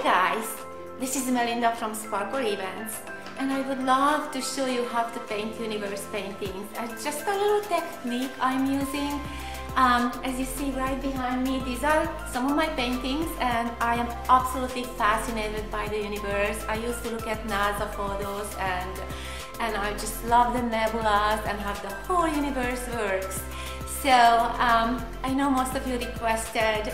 guys, this is Melinda from Sparkle Events, and I would love to show you how to paint universe paintings. Just a little technique I'm using. As you see right behind me, these are some of my paintings, and I am absolutely fascinated by the universe. I used to look at NASA photos and I just love the nebulas and how the whole universe works. So I know most of you requested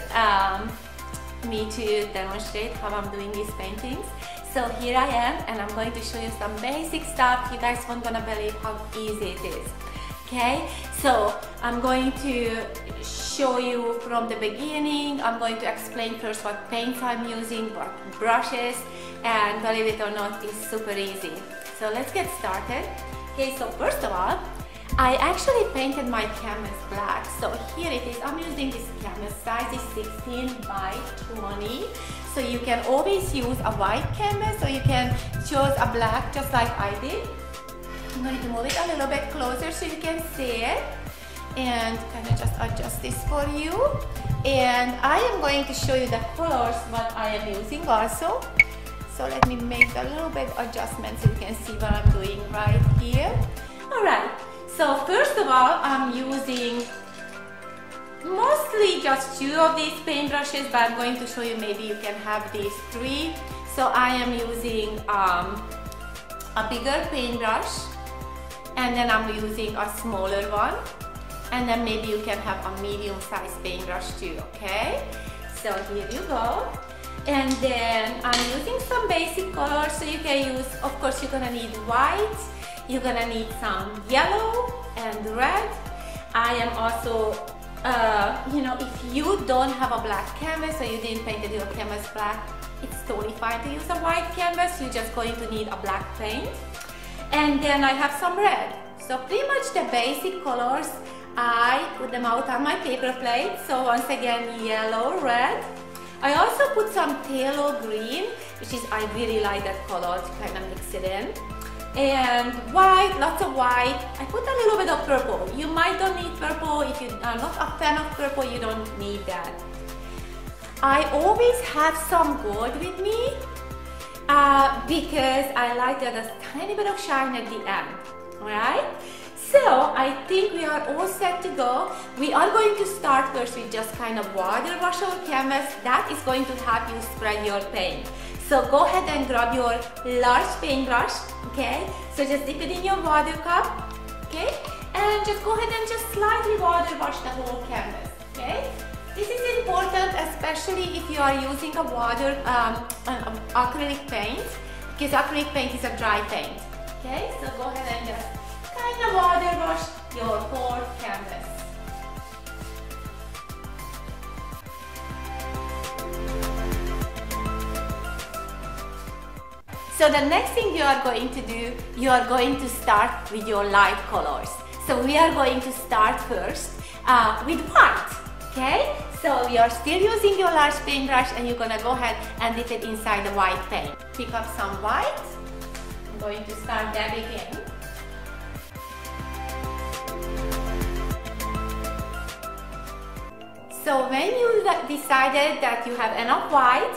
me to demonstrate how I'm doing these paintings. So here I am, and I'm going to show you some basic stuff. You guys won't gonna believe how easy it is. Okay, so I'm going to show you from the beginning. I'm going to explain first what paints I'm using, what brushes, and believe it or not, it's super easy. So let's get started. Okay, so first of all, I actually painted my canvas black. So here it is. I'm using this canvas, size is 16 by 20. So you can always use a white canvas, or you can choose a black just like I did. I'm going to move it a little bit closer so you can see it, and kind of just adjust this for you. And I am going to show you the colors what I am using also. So let me make a little bit adjustment so you can see what I'm doing right here. Alright, so first of all, I'm using mostly just 2 of these paintbrushes, but I'm going to show you maybe you can have these 3. So I am using a bigger paintbrush, and then I'm using a smaller one, and then maybe you can have a medium-sized paintbrush too, okay? So here you go. And then I'm using some basic colors, so you can use, of course you're gonna need white, you're gonna need some yellow and red. I am also, you know, if you don't have a black canvas or you didn't paint your canvas black, it's totally fine to use a white canvas. You're just going to need a black paint. And then I have some red. So pretty much the basic colors, I put them out on my paper plate. So once again, yellow, red. I also put some phthalo green, which is, I really like that color to kind of mix it in. And white, lots of white. I put a little bit of purple. You might don't need purple. If you are not a fan of purple, you don't need that. I always have some gold with me because I like that a tiny bit of shine at the end, alright? So I think we are all set to go. We are going to start first with just kind of water wash our canvas. That is going to help you spread your paint. So go ahead and grab your large paintbrush, okay? So just dip it in your water cup, okay? And just go ahead and just slightly water wash the whole canvas, okay? This is important, especially if you are using a water acrylic paint, because acrylic paint is a dry paint, okay? So go ahead and just kind of water wash your whole canvas. So the next thing you are going to do, you are going to start with your light colors. So we are going to start first with white, okay? So you are still using your large paintbrush, and you're gonna go ahead and dip it inside the white paint. Pick up some white. I'm going to start dabbing in. So when you decided that you have enough white,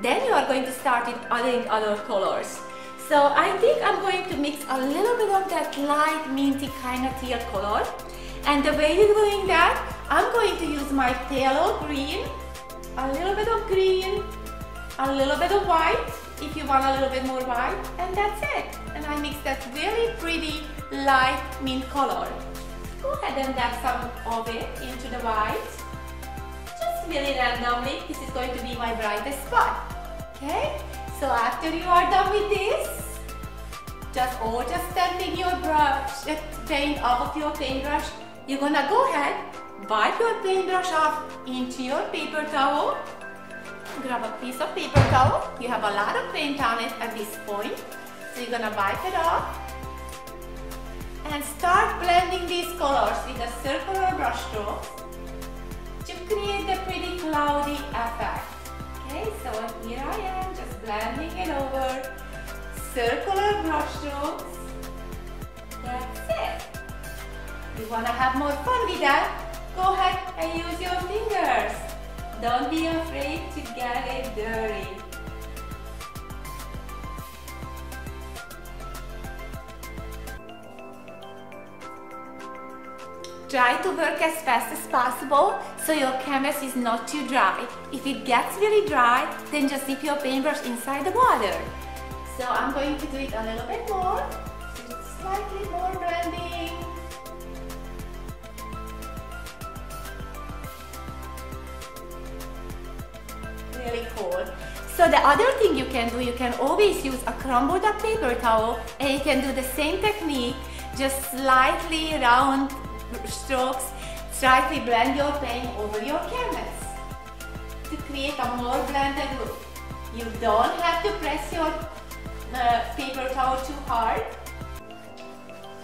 then you are going to start with adding other colors. So I think I'm going to mix a little bit of that light minty kind of teal color. And the way you're doing that, I'm going to use my phthalo green, a little bit of green, a little bit of white, if you want a little bit more white, and that's it. And I mix that really pretty light mint color. Go ahead and dab some of it into the white. Just really randomly, this is going to be my brightest spot. Okay? So after you are done with this, just stamping your brush, paint off of your paintbrush, you're gonna go ahead, wipe your paintbrush off into your paper towel. Grab a piece of paper towel. You have a lot of paint on it at this point. So you're gonna wipe it off and start blending these colors with a circular brush stroke to create the pretty cloudy effect. Okay, so here I am, just blending it over. Circular brush strokes. That's it. You want to have more fun with that? Go ahead and use your fingers. Don't be afraid to get it dirty. try to work as fast as possible so your canvas is not too dry. If it gets really dry, then just dip your paintbrush inside the water. So I'm going to do it a little bit more, so just slightly more blending. Really cool. So the other thing you can do, you can always use a crumbled up paper towel, and you can do the same technique, just slightly round strokes, slightly blend your paint over your canvas to create a more blended look. You don't have to press your paper towel too hard,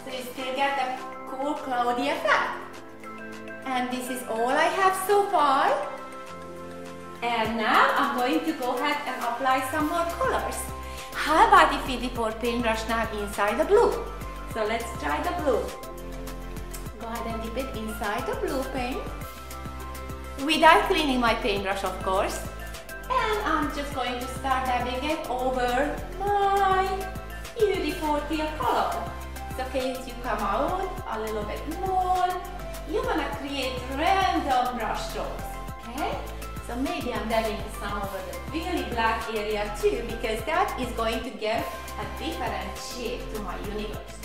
so you still get a cool cloudy effect. And this is all I have so far. And now I'm going to go ahead and apply some more colors. How about if we dip our paintbrush now inside the blue? So let's try the blue. Go ahead and dip it inside the blue paint, without cleaning my paintbrush, of course. And I'm just going to start dabbing it over my beautiful teal color. It's okay if you come out a little bit more. You want to create random brush strokes, okay? So maybe I'm dabbing some over the really black area too, because that is going to give a different shape to my universe.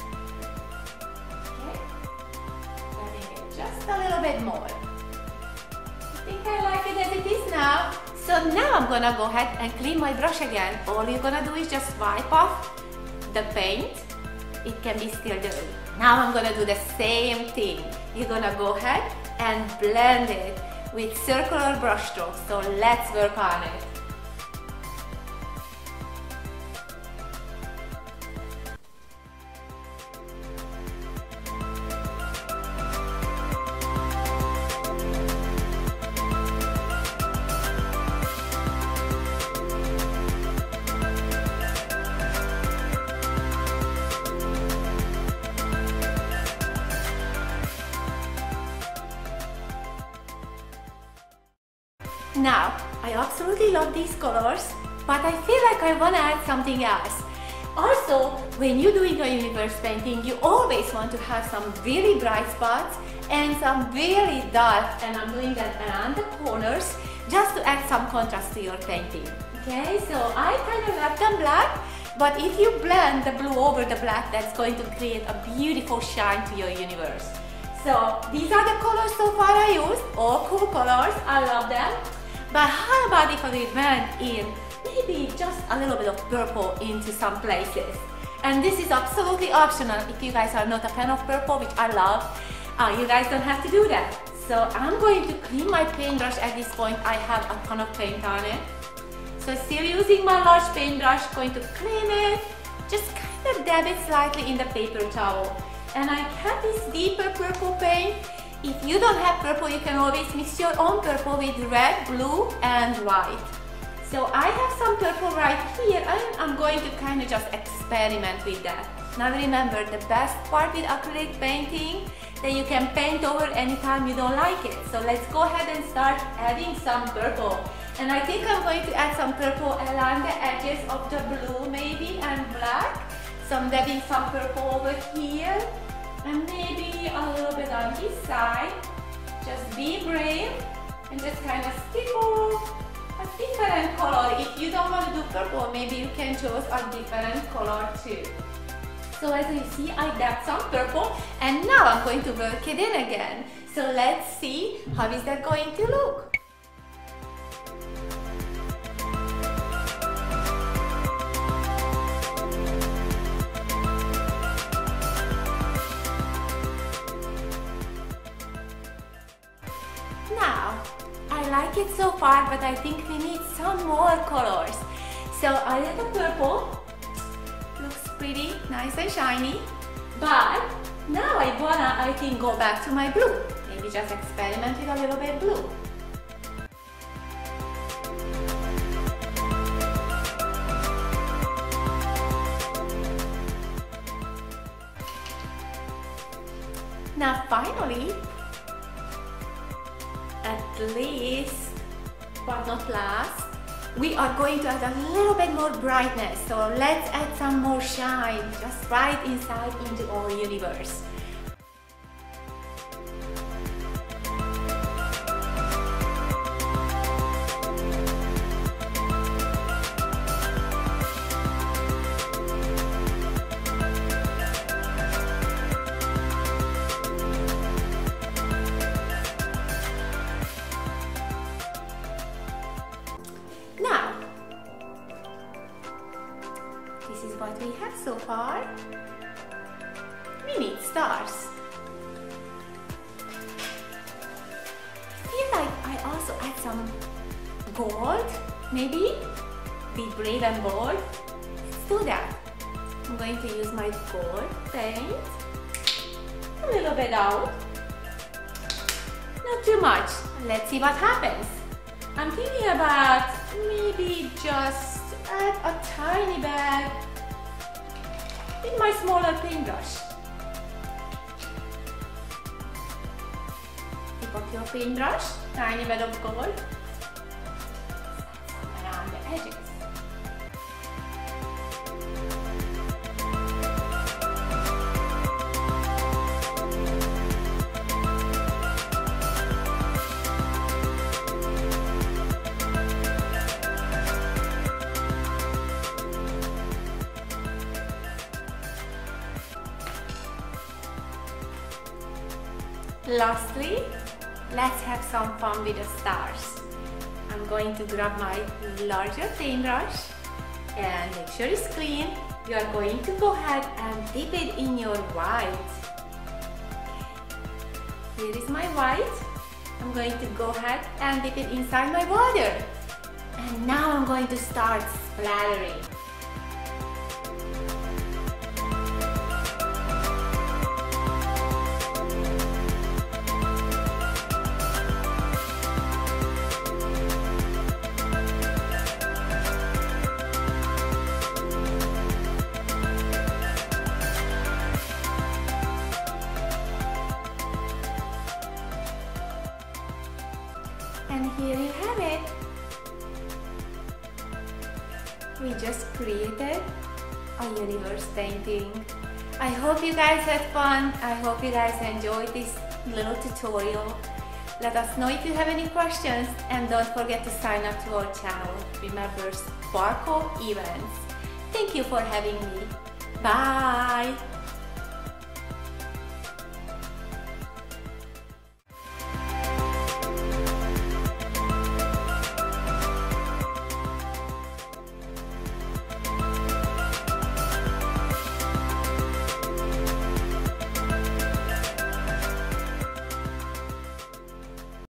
Okay? Dabbing it just a little bit more. I think I like it as it is now. So now I'm gonna go ahead and clean my brush again. All you're gonna do is just wipe off the paint. It can be still dirty. Now I'm gonna do the same thing. You're gonna go ahead and blend it with circular brush strokes, so let's work on it. Now, I absolutely love these colors, but I feel like I want to add something else. Also, when you're doing a universe painting, you always want to have some really bright spots and some really dark, and I'm doing that around the corners just to add some contrast to your painting. Okay, so I kind of left them black, but if you blend the blue over the black, that's going to create a beautiful shine to your universe. So these are the colors so far I used, all cool colors, I love them. But how about if we went in maybe just a little bit of purple into some places? And this is absolutely optional. If you guys are not a fan of purple, which I love, you guys don't have to do that. So I'm going to clean my paintbrush at this point. I have a ton of paint on it. So still using my large paintbrush, going to clean it, just kind of dab it slightly in the paper towel. And I have this deeper purple paint. If you don't have purple, you can always mix your own purple with red, blue and white. So I have some purple right here, and I'm going to kind of just experiment with that. Now remember, the best part with acrylic painting, that you can paint over anytime you don't like it. So let's go ahead and start adding some purple. And I think I'm going to add some purple along the edges of the blue maybe and black. So I'm dabbing some purple over here. And maybe a little bit on this side. Just be brave and just kind of stipple a different color. If you don't want to do purple, maybe you can choose a different color too. So as you see, I dabbed some purple, and now I'm going to work it in again. So let's see how is that going to look. Now, I like it so far, but I think we need some more colors. So a little purple looks pretty nice and shiny, but now I think go back to my blue. Maybe just experiment with a little bit blue. Now finally, at least, but not last, we are going to add a little bit more brightness. So let's add some more shine, just right inside into our universe. this is what we have so far. We need stars. I feel like I also add some gold, maybe? Be brave and bold. Let's do that. I'm going to use my gold paint. A little bit out. Not too much. Let's see what happens. I'm thinking about maybe just add a tiny bit in my smaller paintbrush. Tip of your paintbrush, tiny bit of gold around the edges. Lastly, let's have some fun with the stars. I'm going to grab my larger paintbrush and make sure it's clean. You are going to go ahead and dip it in your white. Here is my white. I'm going to go ahead and dip it inside my water. And now I'm going to start splattering. And here you have it. We just created a universe painting. I hope you guys had fun. I hope you guys enjoyed this little tutorial. Let us know if you have any questions and don't forget to sign up to our channel. Remember, Sparkle Events. Thank you for having me. Bye!